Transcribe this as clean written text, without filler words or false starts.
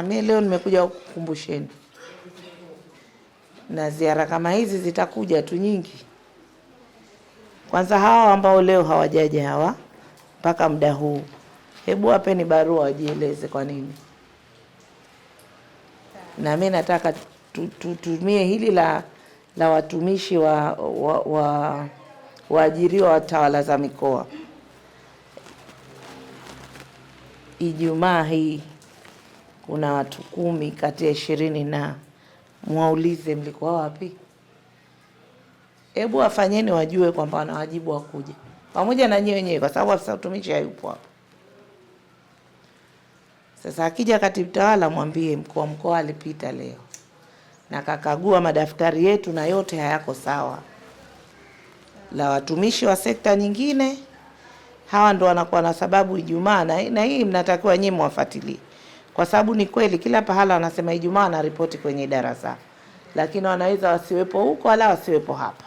mimi leo nimekuja kukumbusheni, na ziara kama hizi zitakuja tu nyingi. Kwanza hawa ambao leo hawajaja hawa mpaka muda huu, hebu wapeni barua wajieleze kwa nini. Na mimi nataka tutumie hili la watumishi waajiriwa wa tawala za mikoa. Ijumaa hii kuna watu 10 kati ya 20 na mwaulize mlikuwa wapi. Hebu wafanyeni wajue kwamba wana wajibu wa kuja pamoja na nyinyi wenyewe, kwa sababu afisa utumishi hayupo hapo. Sasa akija katibu tawala, mwambie mkuu wa mkoa alipita leo na kakagua madaftari yetu na yote hayako sawa. La watumishi wa sekta nyingine, hawa ndo wanakuwa na sababu Ijumaa, na hii mnatakiwa nyinyi mwafuatilie, kwa sababu ni kweli kila pahala wanasema Ijumaa na ripoti kwenye idara zao, lakini wanaweza wasiwepo huko wala wasiwepo hapa.